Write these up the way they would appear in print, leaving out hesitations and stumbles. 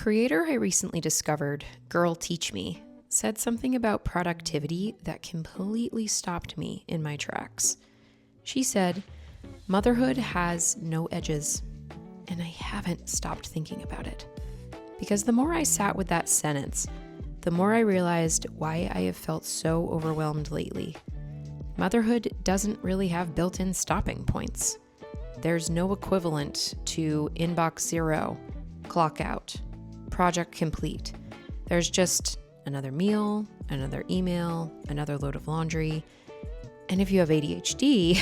A creator I recently discovered, Girl Teach Me, said something about productivity that completely stopped me in my tracks. She said, "Motherhood has no edges," and I haven't stopped thinking about it. Because the more I sat with that sentence, the more I realized why I have felt so overwhelmed lately. Motherhood doesn't really have built-in stopping points. There's no equivalent to inbox 0, clock out, project complete. There's just another meal, another email, another load of laundry. And if you have ADHD,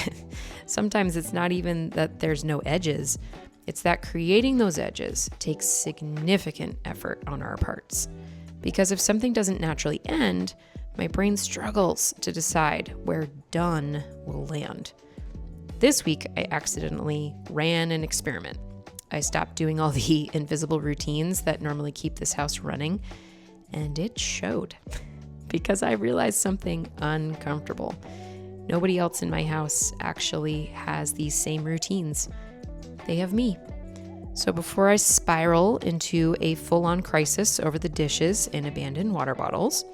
sometimes it's not even that there's no edges. It's that creating those edges takes significant effort on our parts. Because if something doesn't naturally end, my brain struggles to decide where done will land. This week, I accidentally ran an experiment. I stopped doing all the invisible routines that normally keep this house running, and it showed because I realized something uncomfortable. Nobody else in my house actually has these same routines. They have me. So before I spiral into a full-on crisis over the dishes and abandoned water bottles,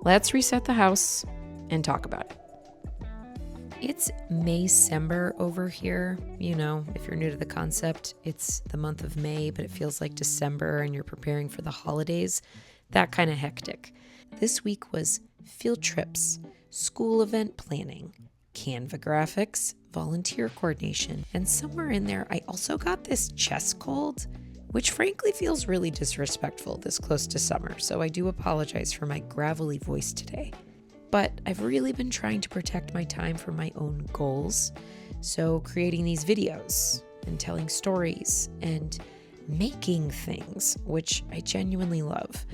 let's reset the house and talk about it. It's May-Cember over here. You know, if you're new to the concept, it's the month of May, but it feels like December and you're preparing for the holidays. That kind of hectic. This week was field trips, school event planning, Canva graphics, volunteer coordination, and somewhere in there I also got this chest cold, which frankly feels really disrespectful this close to summer, so I do apologize for my gravelly voice today. But I've really been trying to protect my time for my own goals, so creating these videos and telling stories and making things, which I genuinely love.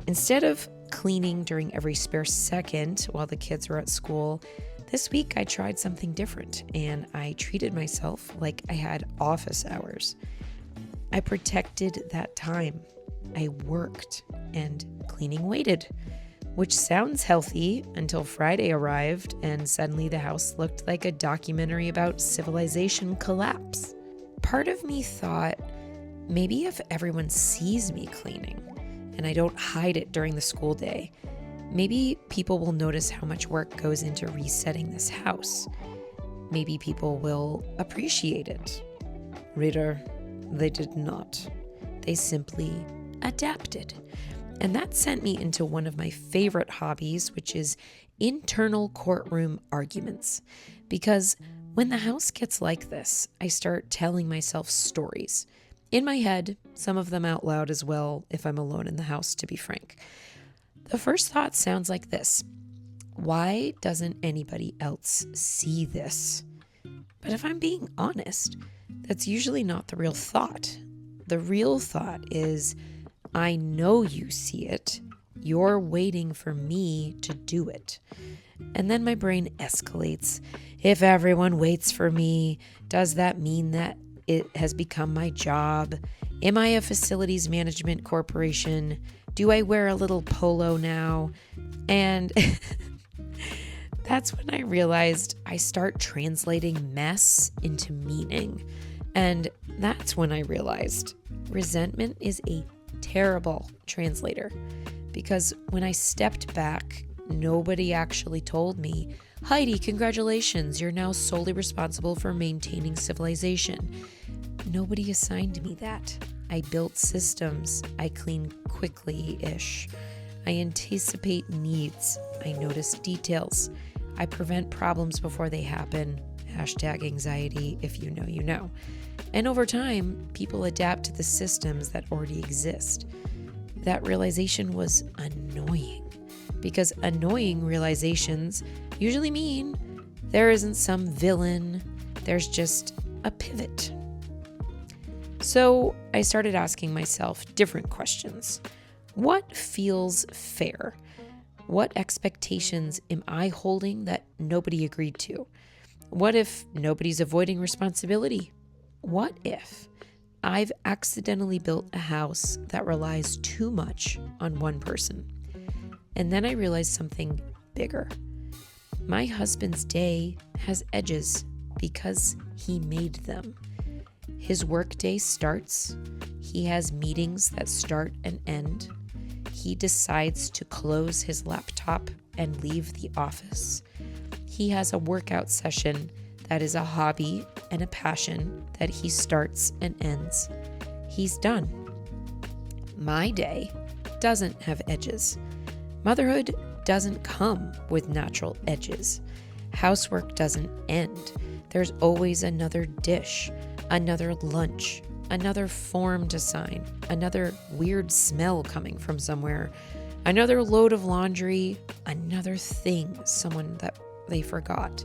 Instead of cleaning during every spare second while the kids were at school, this week I tried something different and I treated myself like I had office hours. I protected that time. I worked and cleaning waited, which sounds healthy until Friday arrived and suddenly the house looked like a documentary about civilization collapse. Part of me thought, maybe if everyone sees me cleaning and I don't hide it during the school day, maybe people will notice how much work goes into resetting this house. Maybe people will appreciate it. Reader, they did not. They simply adapted. And that sent me into one of my favorite hobbies, which is internal courtroom arguments. Because when the house gets like this, I start telling myself stories. In my head, some of them out loud as well, if I'm alone in the house, to be frank. The first thought sounds like this: why doesn't anybody else see this? But if I'm being honest, that's usually not the real thought. The real thought is, I know you see it. You're waiting for me to do it. And then my brain escalates. If everyone waits for me, does that mean that it has become my job? Am I a facilities management corporation? Do I wear a little polo now? And that's when I realized I start translating mess into meaning. And that's when I realized resentment is a terrible translator. Because when I stepped back, nobody actually told me, "Heidi, congratulations, you're now solely responsible for maintaining civilization." Nobody assigned me that. I built systems. I clean quickly-ish. I anticipate needs. I notice details. I prevent problems before they happen. #anxiety, if you know, you know. And over time, people adapt to the systems that already exist. That realization was annoying, because annoying realizations usually mean there isn't some villain, there's just a pivot. So I started asking myself different questions. What feels fair? What expectations am I holding that nobody agreed to? What if nobody's avoiding responsibility? What if I've accidentally built a house that relies too much on one person? And then I realized something bigger. My husband's day has edges because he made them. His workday starts, He has meetings that start and end. He decides to close his laptop and leave the office. He has a workout session that is a hobby and a passion that he starts and ends. He's done. My day doesn't have edges. Motherhood doesn't come with natural edges. Housework doesn't end. There's always another dish, another lunch, another form to sign, another weird smell coming from somewhere, another load of laundry, another thing, someone that they forgot.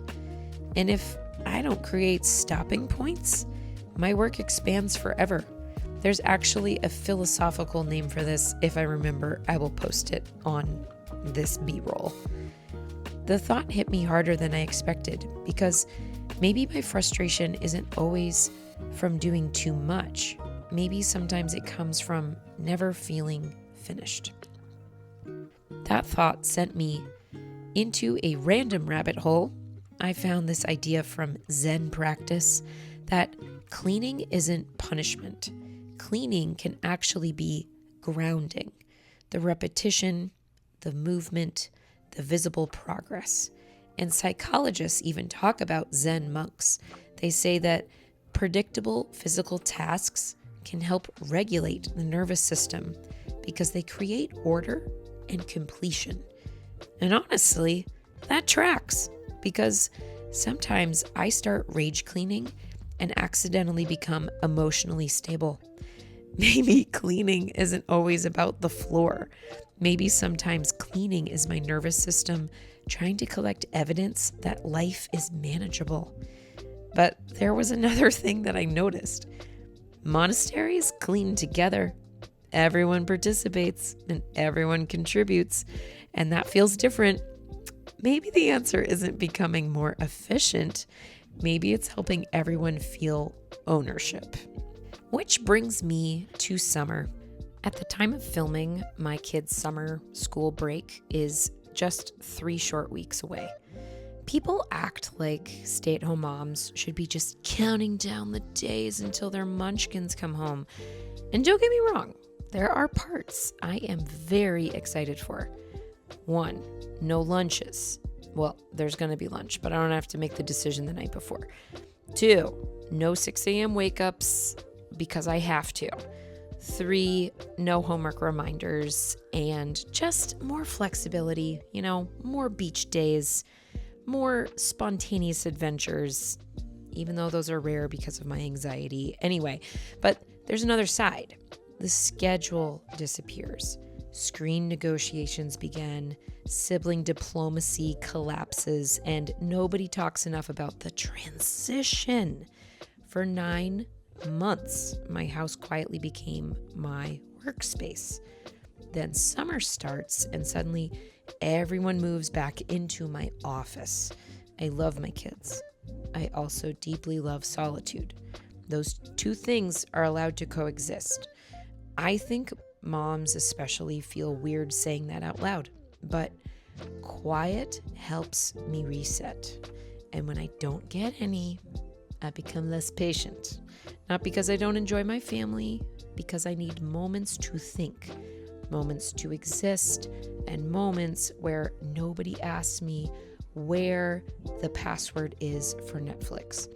And if I don't create stopping points, my work expands forever. There's actually a philosophical name for this. If I remember, I will post it on this B-roll. The thought hit me harder than I expected because maybe my frustration isn't always from doing too much. Maybe sometimes it comes from never feeling finished. That thought sent me into a random rabbit hole. I found this idea from Zen practice that cleaning isn't punishment. Cleaning can actually be grounding. The repetition, the movement, the visible progress. And psychologists even talk about Zen monks. They say that predictable physical tasks can help regulate the nervous system because they create order and completion. And honestly, that tracks because sometimes I start rage cleaning and accidentally become emotionally stable. Maybe cleaning isn't always about the floor. Maybe sometimes cleaning is my nervous system trying to collect evidence that life is manageable. But there was another thing that I noticed. Monasteries clean together. Everyone participates and everyone contributes, and that feels different. Maybe the answer isn't becoming more efficient. Maybe it's helping everyone feel ownership. Which brings me to summer. At the time of filming, my kids' summer school break is just 3 short weeks away. People act like stay-at-home moms should be just counting down the days until their munchkins come home. And don't get me wrong, there are parts I am very excited for. 1, no lunches. Well, there's going to be lunch, but I don't have to make the decision the night before. 2, no 6 a.m. wake-ups because I have to. 3, no homework reminders and just more flexibility, more beach days, more spontaneous adventures, even though those are rare because of my anxiety. Anyway, but there's another side. The schedule disappears. Screen negotiations begin, sibling diplomacy collapses, and nobody talks enough about the transition. For 9 months, my house quietly became my workspace. Then summer starts, and suddenly everyone moves back into my office. I love my kids. I also deeply love solitude. Those 2 things are allowed to coexist. I think moms especially feel weird saying that out loud, but quiet helps me reset. And when I don't get any, I become less patient. Not because I don't enjoy my family, because I need moments to think, moments to exist, and moments where nobody asks me where the password is for Netflix.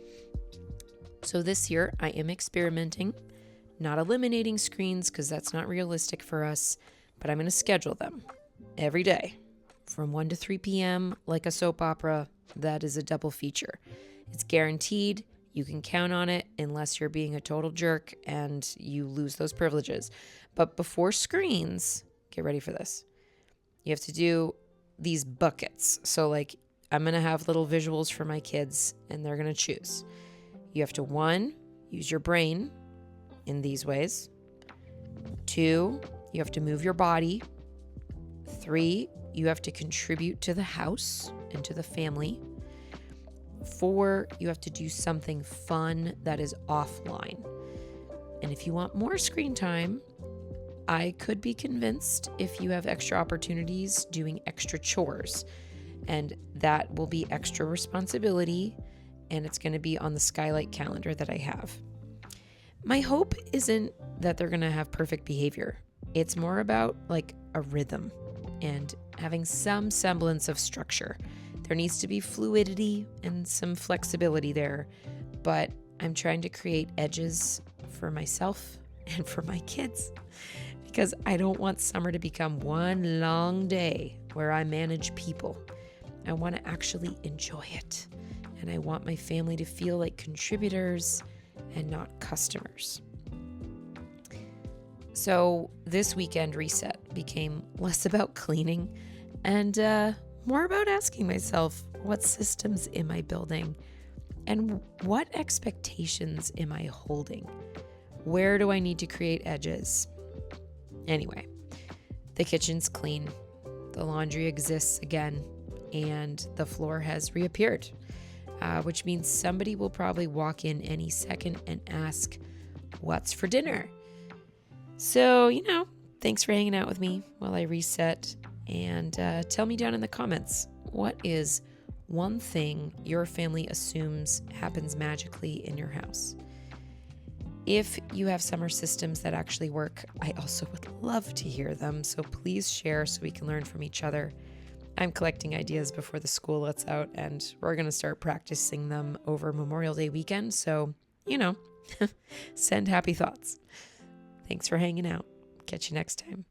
So this year I am experimenting, not eliminating screens because that's not realistic for us, but I'm going to schedule them every day from 1 to 3 p.m. like a soap opera. That is a double feature. It's guaranteed. You can count on it unless you're being a total jerk and you lose those privileges. But before screens, get ready for this. You have to do these buckets. So I'm going to have little visuals for my kids and they're going to choose. You have to 1, use your brain in these ways. 2, you have to move your body. 3, you have to contribute to the house and to the family. 4, you have to do something fun that is offline. And if you want more screen time, I could be convinced if you have extra opportunities doing extra chores. And that will be extra responsibility, and it's going to be on the skylight calendar that I have. My hope isn't that they're going to have perfect behavior. It's more about like a rhythm and having some semblance of structure. There needs to be fluidity and some flexibility there, but I'm trying to create edges for myself and for my kids because I don't want summer to become one long day where I manage people. I want to actually enjoy it, and I want my family to feel like contributors and not customers. So this weekend reset became less about cleaning and more about asking myself, what systems am I building? And what expectations am I holding? Where do I need to create edges? Anyway, the kitchen's clean, the laundry exists again, and the floor has reappeared, which means somebody will probably walk in any second and ask, what's for dinner? So, thanks for hanging out with me while I reset, and tell me down in the comments, what is one thing your family assumes happens magically in your house? If you have summer systems that actually work, I also would love to hear them, so please share so we can learn from each other. I'm collecting ideas before the school lets out, and we're going to start practicing them over Memorial Day weekend, so, send happy thoughts. Thanks for hanging out. Catch you next time.